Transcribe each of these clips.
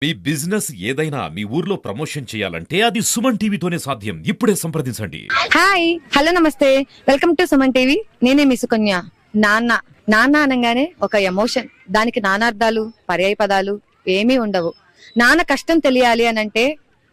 మీ business ఏదైనా మీ ఊర్లో promotion చేయాలంటే అది సుమన్ టీవీతోనే సాధ్యం. ఇప్పుడే సంప్రదించండి. హాయ్ హలో నమస్తే, వెల్కమ్ టు సుమన్ టీవీ. నేనే మీ సుకన్య. నాన్న నాన్న అనగానే ఒక ఎమోషన్, దానికి నానార్థాలు పర్యాయ పదాలు ఏమీ ఉండవు. నాన్న కష్టం తెలియాలి అనంటే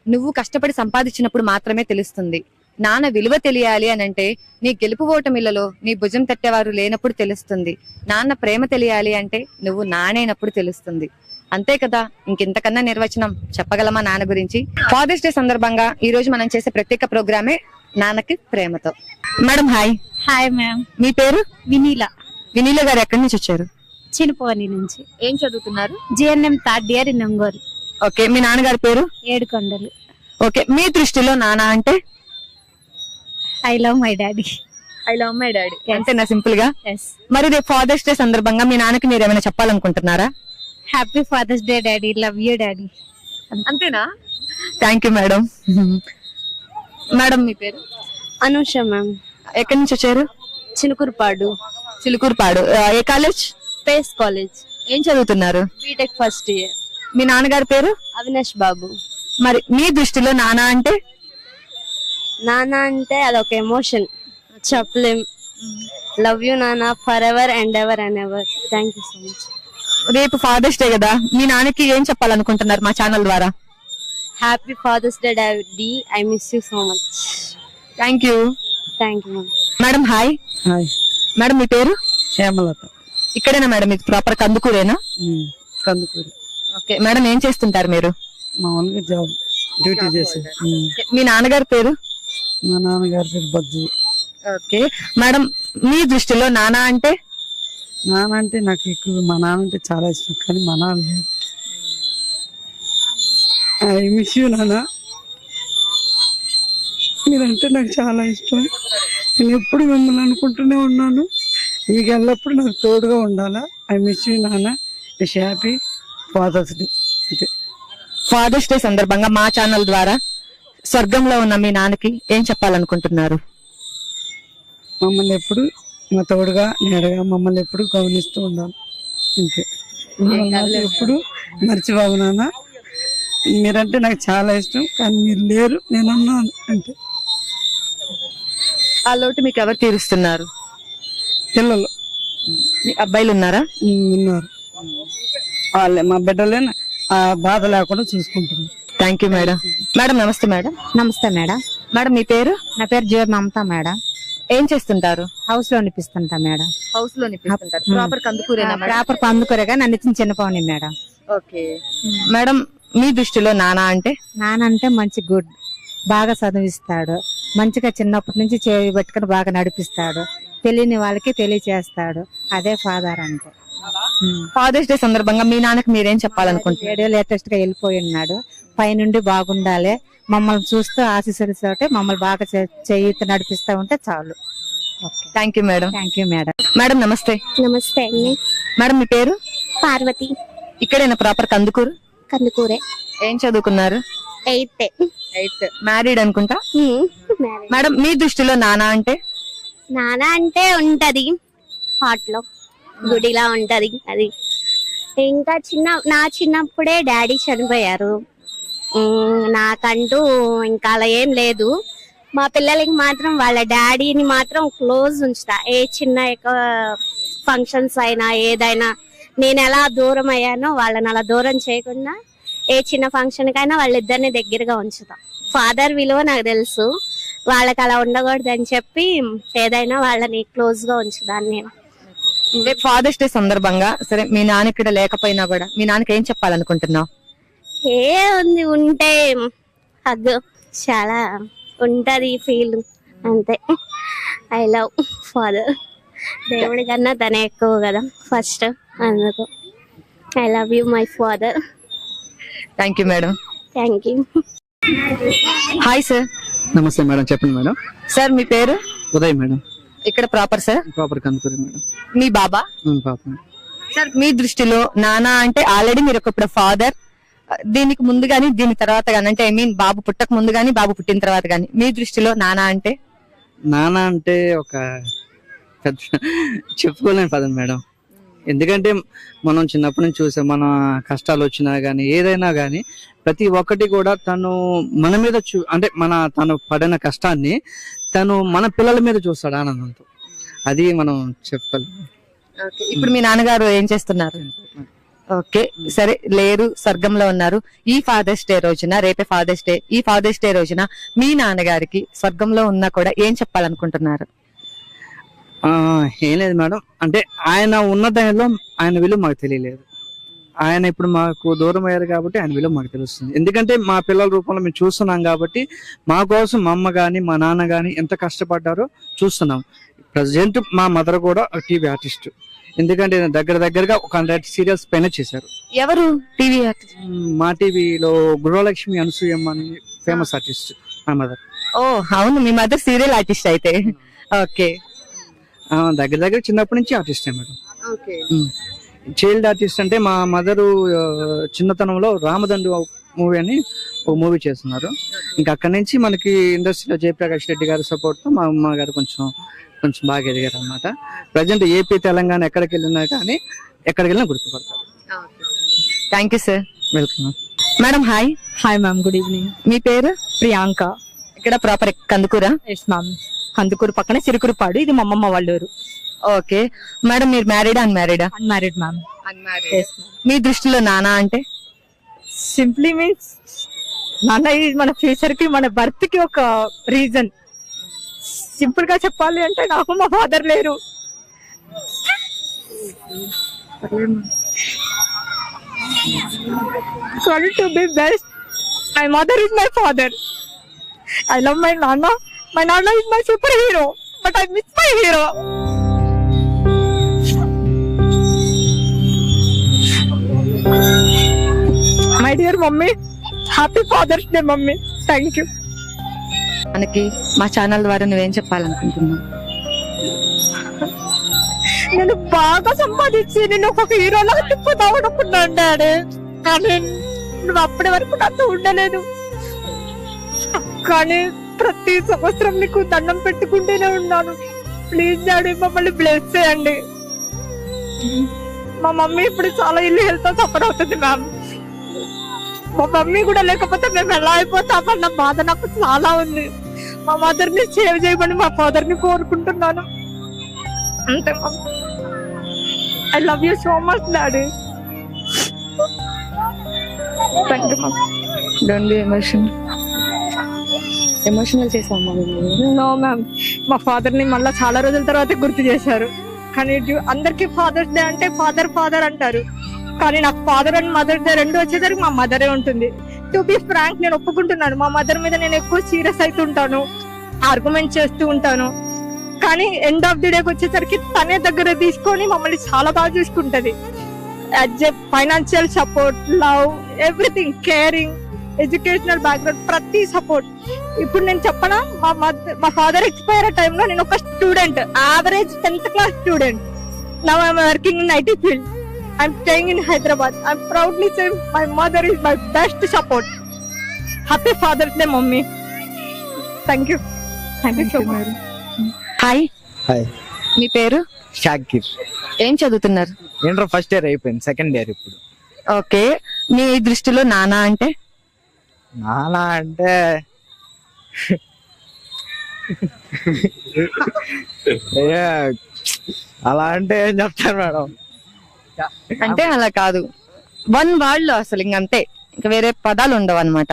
నువ్వు కష్టపడి సంపాదించినప్పుడు మాత్రమే తెలుస్తుంది. నాన్న విలువ తెలియాలి అనంటే నీ గెలుపు ఓటమిలలో నీ భుజం తట్టేవారు లేనప్పుడు తెలుస్తుంది. నాన్న ప్రేమ తెలియాలి అంటే నువ్వు నానైనప్పుడు తెలుస్తుంది. అంతే కదా, ఇంకెంతకన్నా నిర్వచనం చెప్పగలమా నాన్న గురించి? ఫాదర్స్ డే సందర్భంగా ఈ రోజు మనం చేసే ప్రత్యేక ప్రోగ్రామే నాన్నకి ప్రేమతో. Madam hi. Hi ma'am. మీ పేరు? వినీల. వినీల గారు ఎక్కడి నుంచి వచ్చారు? చినుపోని నుంచి. ఏం చదువుతున్నారు? GNM third year in Ongole. Okay, మీ నాన్నగారి పేరు? ఏడుకొండలు. ఓకే, మీ దృష్టిలో నాన్న అంటే? I love my daddy. I love my daddy. అంతేనా సింపుల్ గా? ఎస్. మరి రేపు ఫాదర్స్ డే సందర్భంగా మీ నాన్నకి మీరు ఏమైనా చెప్పాలనుకుంటున్నారా? Happy father's day daddy, love you daddy. అంతేనా? Thank you madam. మేడం మీ పేరు? అనూష మ్యామ్. ఎక్కడి నుంచి వచ్చారు? చినుకురుపాడు. చిలుకూరుపాడు. ఏ కాలేజ్? Pace college. ఏం చదువుతున్నారు? BTech first year. మీ నాన్నగారి పేరు? అవినాష్ బాబు. మరి మీ దృష్టిలో నాన్న అంటే? నాన్న అంటే అదొక ఎమోషన్, చెప్పలేం. లవ్ యూ నాన్న, forever and ever and ever. Thank you so much. రేపు ఫాదర్స్ డే కదా, మీ నాన్నకి ఏం చెప్పాలనుకుంటున్నారు మా ఛానల్ ద్వారా? Happy father's day daddy, I miss you so much. Thank you. Thank you ma'am. Madam hi. Hi. Madam మీ పేరు? హేమలత. ఇక్కడేనా మేడం? ఇది ప్రాపర్ కందుకూరేనా? కందుకూరి. ఓకే మేడం, ఏం చేస్తుంటారు మీరు? మామూలుగా జాబ్ డ్యూటీ చేసి. మీ నాన్నగారి పేరు? మా నాన్నగారి పేరు బజ్జి. ఓకే మేడం, మీ దృష్టిలో నాన్న అంటే? నాన్న అంటే నాకు ఎక్కువ మా నాన్న అంటే చాలా ఇష్టం, కానీ మా నాన్న లేదు. ఐ మిస్ యూ నాన్న, మీరంటే నాకు చాలా ఇష్టం. నేను ఎప్పుడు మిమ్మల్ని అనుకుంటూనే ఉన్నాను, మీకు ఎల్లప్పుడు నాకు తోడుగా ఉండాలా. ఐ మిస్ యూ నాన్న, విష్ హ్యాపీ ఫాదర్స్ డే. అంతే. ఫాదర్స్ డే సందర్భంగా మా ఛానల్ ద్వారా స్వర్గంలో ఉన్న మీ నాన్నకి ఏం చెప్పాలనుకుంటున్నారు? మమ్మల్ని ఎప్పుడు మా తోడుగా నీడగా మమ్మల్ని ఎప్పుడు గమనిస్తూ ఉండాలి. అంతే. మిమ్మల్ని ఎప్పుడు మర్చిపోవు నాన్న, మీరంటే నాకు చాలా ఇష్టం, కానీ మీరు లేరు, నేనున్నాను. అంతే. ఆ లోటు మీకు ఎవరు తీరుస్తున్నారు? పిల్లలు మీ అబ్బాయిలు ఉన్నారా? ఉన్నారు, వాళ్ళే మా బిడ్డలే ఆ బాధ లేకుండా చూసుకుంటున్నారు. Thank you madam. మేడం నమస్తే. మేడం నమస్తే మేడం. మేడం మీ పేరు? నా పేరు జో మమతా మేడం. ఏం చేస్తుంటారు? హౌస్ లో నిపిస్తుంటా మేడం. హౌస్ లో ప్రాపర్ కందుకూరేనా? ప్రాపర్ పందుకూరగా నన్ను ఇచ్చిన చిన్నపోని మేడం. ఓకే మేడం, మీ దృష్టిలో నాన్న అంటే? నాన్న అంటే మంచి గుడ్, బాగా చదివిస్తాడు, మంచిగా చిన్నప్పటి నుంచి చేయి పెట్టుకుని బాగా నడిపిస్తాడు, తెలియని వాళ్ళకి తెలియచేస్తాడు. అదే ఫాదర్ అంటే. ఫాదర్స్ డే సందర్భంగా మీ నాన్నకి మీరేం చెప్పాలనుకుంటున్నారు? రేడియో లేటెస్ట్ గా వెళ్ళిపోయి ఉన్నాడు, పైనుండి బాగుండాలి, మమ్మల్ని చూస్తూ ఆశీస్సులతో మమ్మల్ని బాగా చేయితో నడిపిస్తూ ఉంటే చాలు. Thank you madam. Thank you madam. Madam నమస్తే. నమస్తే అండి. మేడం మీ పేరు? పార్వతి. ఇక్కడేనా ప్రాపర్ కందుకూరు? కందుకూరే. ఏం చదువుకున్నారు? 8th. మ్యారీడ్ అనుకుంటా. మేడం మీ దృష్టిలో నాన్న అంటే? నాన్న అంటే ఉంటది హార్ట్ లో, గుడిలా ఉంటది అది. ఇంకా నా చిన్నప్పుడే డాడీ చనిపోయారు. నాకంటూ ఇంకా అలా ఏం లేదు. మా పిల్లలకి మాత్రం వాళ్ళ డాడీని మాత్రం క్లోజ్ ఉంచుతా. ఏ చిన్న ఫంక్షన్స్ అయినా ఏదైనా నేను ఎలా దూరం అయ్యానో వాళ్ళని అలా దూరం చేయకుండా ఏ చిన్న ఫంక్షన్ కైనా వాళ్ళిద్దరిని దగ్గరగా ఉంచుతా. ఫాదర్ విలువ నాకు తెలుసు, వాళ్ళకి అలా ఉండకూడదు అని చెప్పి ఏదైనా వాళ్ళని క్లోజ్ గా ఉంచుతాను నేను. రేపు ఫాదర్స్ డే సందర్భంగా సరే, మీ నాన్న ఇక్కడ లేకపోయినా కూడా మీ నాన్నకి ఏం చెప్పాలనుకుంటున్నావు? ఏ ఉంది ఉంటే హగ్ చాలా ఉంటది ఫీల్, అంతే. I love father. దేవుడి కన్నా తనే ఎక్కువ కదా ఫస్ట్, అందుకు I love you my father. Thank you madam. Thank you. Hi sir. నమస్తే మేడం, చెప్పండి మేడం. సార్ మీ పేరు? ఉదయ్ మేడం. ఇక్కడ proper sir? Proper Kandukuri madam. మీ బాబా? పాప. సార్ మీ దృష్టిలో నాన్న అంటే ఆల్రెడీ మీరు ఇప్పుడు ఫాదర్, దీనికి ముందు గానీ దీని తర్వాత గానీ, అంటే ఐ మీన్ బాబు పుట్టక ముందు గానీ బాబు పుట్టిన తర్వాత గానీ మీ దృష్టిలో నాన్న అంటే? నాన్న అంటే ఒక పెద్ద చెప్పుకోలేని పదం మేడం. ఎందుకంటే మనం చిన్నప్పటి నుంచి చూసాం, మన కష్టాలు వచ్చినా గానీ ఏదైనా గానీ ప్రతి ఒక్కటి కూడా తను మన మీద అంటే తను పడిన కష్టాన్ని తను మన పిల్లల మీద చూస్తాడు ఆనందంతో. అది మనం చెప్పగలం. ఇప్పుడు మీ నాన్నగారు ఏం చేస్తున్నారు? ఓకే, సరే, లేరు, స్వర్గంలో ఉన్నారు. ఈ ఫాదర్స్ డే రోజున, రేపే ఫాదర్స్ డే, ఈ ఫాదర్స్ డే రోజున మీ నాన్నగారికి స్వర్గంలో ఉన్నా కూడా ఏం చెప్పాలనుకుంటున్నారు? ఏం లేదు మేడం, అంటే ఆయన ఉన్న టైంలో ఆయన విలువ మాకు తెలియలేదు. ఆయన ఇప్పుడు మాకు దూరం అయ్యారు కాబట్టి ఆయన విలువ మాకు తెలుస్తుంది. ఎందుకంటే మా పిల్లల రూపంలో మేము చూస్తున్నాం కాబట్టి మా కోసం మా అమ్మ గాని మా నాన్న గాని ఎంత కష్టపడ్డారో చూస్తున్నాం. ప్రజెంట్ మా మదర్ కూడా టీవీ ఆర్టిస్ట్. ఎందుకంటే దగ్గరగా ఒక 100 సీరియల్స్ పైన చేశారు. ఎవరు టీవీ? మా టీవీలో గృహలక్ష్మి అనసూయమ్మ అని ఫేమస్ ఆర్టిస్ట్ మా మదర్. ఓ అవును, మీ మదర్ సీరియల్ ఆర్టిస్ట్ అయితే. ఓకే, దగ్గర చిన్నప్పటి నుంచి ఆర్టిస్టే మేడం. చైల్డ్ ఆర్టిస్ట్ అంటే మా మదరు చిన్నతనంలో రామదండు మూవీ అని ఒక మూవీ చేస్తున్నారు. ఇంకా అక్కడి నుంచి మనకి ఇండస్ట్రీలో జయప్రకాష్ రెడ్డి గారి సపోర్ట్ తో మా అమ్మ గారు కొంచెం బాగా ఎదిగారు అనమాట. ప్రజెంట్ ఏపీ తెలంగాణ ఎక్కడికి వెళ్ళినా కానీ ఎక్కడికి వెళ్ళినా గుర్తుపడతారు. Thank you sir. Welcome madam. Hi. Hi ma'am, good evening. మీ పేరు? ప్రియాంక. ఇక్కడ ప్రాపర్ కందుకూరా? ఎస్ మ్యామ్, కందుకూరు పక్కన చిరుకురుపాడు, ఇది మా అమ్మమ్మ వాళ్ళ ఊరు. ఓకే మేడం, మీరు మ్యారీడా అన్మ్యారీడా? Unmarried ma'am. మీ దృష్టిలో నాన్న అంటే? సింప్లీ మీన్స్ నాన్న ఇది మన ఫ్యూచర్ కి, మన బర్త్ కి ఒక రీజన్. సింపుల్ గా చెప్పాలి అంటే నాకు మా ఫాదర్ లేరు. Sorry to be best, my mother is my father. I love my nana. My nana is my superhero, but I miss my hero. My dear mummy, happy Father's Day mummy. Thank you. మనకి మా channel ద్వారా నువ్వేం చెప్పాలనుకుంటున్నావు? నేను బాగా సంపాదించి నేను ఒక హీరోలాగా తిప్పుదాం అనుకున్నాను డాడీ, కానీ నువ్వు అప్పటి వరకు నాతో ఉండలేదు. కానీ ప్రతి సంవత్సరం నీకు దండం పెట్టుకుంటూనే ఉన్నాను. ప్లీజ్ డాడీ మమ్మల్ని బ్లెస్ చేయండి. మా మమ్మీ ఇప్పుడు చాలా హెల్త్ సఫర్ అవుతుంది మ్యామ్. మా మమ్మీ కూడా లేకపోతే మేము ఎలా అయిపోతామన్న బాధ నాకు చాలా ఉంది. మా మదర్ ని సేవ్ చేయమని మా ఫాదర్ ని కోరుకుంటున్నాను. అంతే ma'am. I love you so much daddy. Thank you ma'am. Don't be emotional చేసాము. నో మ్యామ్, మా ఫాదర్ ని మళ్ళీ చాలా రోజుల తర్వాత గుర్తు చేశారు. కానీ అందరికి ఫాదర్స్ డే అంటే ఫాదర్ ఫాదర్ అంటారు, కానీ నాకు ఫాదర్ అండ్ మదర్ డే రెండు వచ్చేసరికి మా మదరే ఉంటుంది. టు బి ఫ్రాంక్, నేను ఒప్పుకుంటున్నాను, మా మదర్ మీద నేను ఎక్కువ సీరియస్ అవుతుంటాను, ఆర్గ్యుమెంట్ చేస్తూ ఉంటాను. కానీ ఎండ్ ఆఫ్ ది డేకి వచ్చేసరికి తనే దగ్గర తీసుకొని మమ్మల్ని చాలా బాగా చూసుకుంటది. Financial support, love, everything, caring, educational background, ప్రతి సపోర్ట్. ఇప్పుడు నేను చెప్పనా, మా ఫాదర్ ఎక్స్పైర్ టైంలో నేను ఒక student, average 10th class student. Now I'm working in IT field. I'm staying in Hyderabad. I'm proudly saying my mother is my best support. Happy Father's Day, Mummy. Thank you. Thank you so much. Hi. Hi. మీ పేరు? షాకిర్. ఏం చదువుతున్నారు? Inter first year అయిపోయింది, second year ఇప్పుడు. Okay, మీ దృష్టిలో నాన్న అంటే? నాన్న అంటే అలా అంటే ఏం చెప్తారు మేడం? అంటే అలా కాదు, వన్ వర్డ్ లో అసలు ఇంకంతే, ఇంకా వేరే పదాలు ఉండవు అనమాట.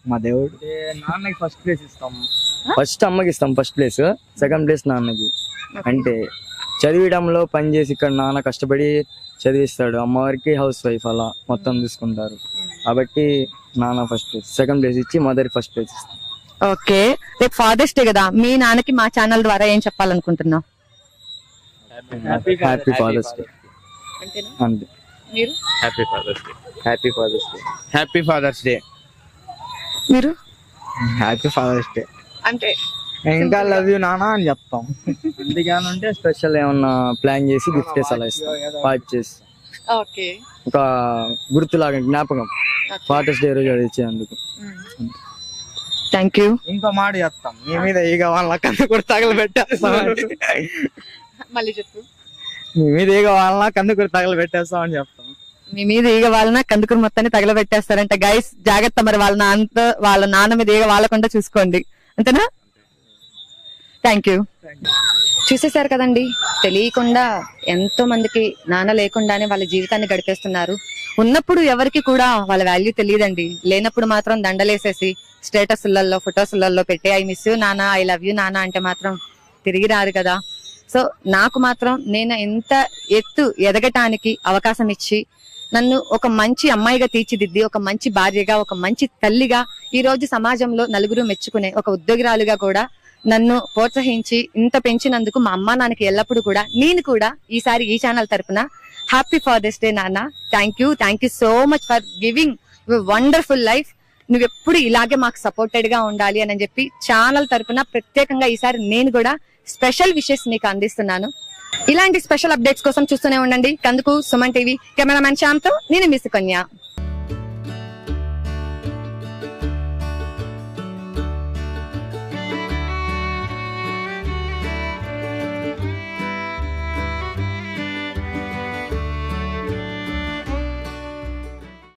మా దేవుడు నాన్నకి ఫస్ట్ ప్లేస్ ఇస్తాం, ఫస్ట్ అమ్మకి ఇస్తాం ఫస్ట్ ప్లేస్, సెకండ్ ప్లేస్ నాన్నకి. అంటే చదివడంలో పని చేసి ఇక్కడ నాన్న కష్టపడి చదివిస్తాడు, అమ్మవారికి హౌస్ వైఫ్ అలా మొత్తం తీసుకుంటారు. కాబట్టి నాన్న ఫస్ట్ ప్లేస్, సెకండ్ ప్లేస్ ఇచ్చి మదర్ ఫస్ట్ ప్లేస్ ఇస్తాం. ఓకే, రేపు ఫాదర్స్ డే కదా, మీ నాన్నకి మా ఛానల్ ద్వారా ఏం చెప్పాలనుకుంటున్నావు? Happy father's day. అంతే. మీరు? Happy father's day. Happy father's day. Happy father's day. మీరు? Happy father's day. అంటే ఇంకా లవ్ యూ నాన్న అని చెప్తాం. ఎందుకంటే స్పెషల్ ఏమన్నా ప్లాన్ చేసి గిఫ్ట్ అలా ఇస్తాం, పార్ట్ చేసి. ఓకే, ఒక గుర్తులాగా జ్ఞాపకం ఫాదర్స్ డే రోజు అది ఇచ్చేందుకు. Thank you. ఇంకో మాట చెప్తాం, మీ మీద ఈ వాళ్ళ కన్నా కూడా తగలబెట్టేస్తాం. మళ్ళీ చెప్పు. మీ మీద ఏ కావాలన్నా కందుకూరు తగలు పెట్టేస్తామని చెప్తాం. మీ మీద ఈగ వాళ్ళన కందుకూరు మొత్తాన్ని తగలబెట్టేస్తారంట. గైస్ జాగ్రత్త, మరి వాళ్ళ నాన్న మీద ఈగ వాళ్ళకుండా చూసుకోండి, అంతేనా? Thank you. చూసేశారు కదండి, తెలియకుండా ఎంతో మందికి నాన్న లేకుండానే వాళ్ళ జీవితాన్ని గడిపేస్తున్నారు. ఉన్నప్పుడు ఎవరికి కూడా వాళ్ళ వాల్యూ తెలియదండి, లేనప్పుడు మాత్రం దండలేసేసి స్టేటస్లలో ఫొటోస్లలో పెట్టి ఐ మిస్ యూ నాన్న, ఐ లవ్ యూ నాన్న అంటే మాత్రం తిరిగి రారు కదా. సో నాకు మాత్రం నేను ఎంత ఎత్తు ఎదగటానికి అవకాశం ఇచ్చి నన్ను ఒక మంచి అమ్మాయిగా తీర్చిదిద్ది, ఒక మంచి భార్యగా, ఒక మంచి తల్లిగా, ఈ రోజు సమాజంలో నలుగురు మెచ్చుకునే ఒక ఉద్యోగురాలుగా కూడా నన్ను ప్రోత్సహించి ఇంత పెంచినందుకు మా అమ్మా నాన్నకి ఎల్లప్పుడు కూడా నేను కూడా ఈసారి ఈ ఛానల్ తరపున హ్యాపీ ఫాదర్స్ డే నాన్న. Thank you so much for giving your wonderful life. నువ్వు ఎప్పుడు ఇలాగే మాకు సపోర్టెడ్ గా ఉండాలి అని చెప్పి ఛానల్ తరపున ప్రత్యేకంగా ఈసారి నేను కూడా స్పెషల్ విషెస్ నీకు అందిస్తున్నాను. ఇలాంటి స్పెషల్ అప్డేట్స్ కోసం చూస్తూనే ఉండండి కందుకు సుమన్ టీవీ. కెమెరామ్యాన్ శ్యామ్తో నేను మీ సుకన్య.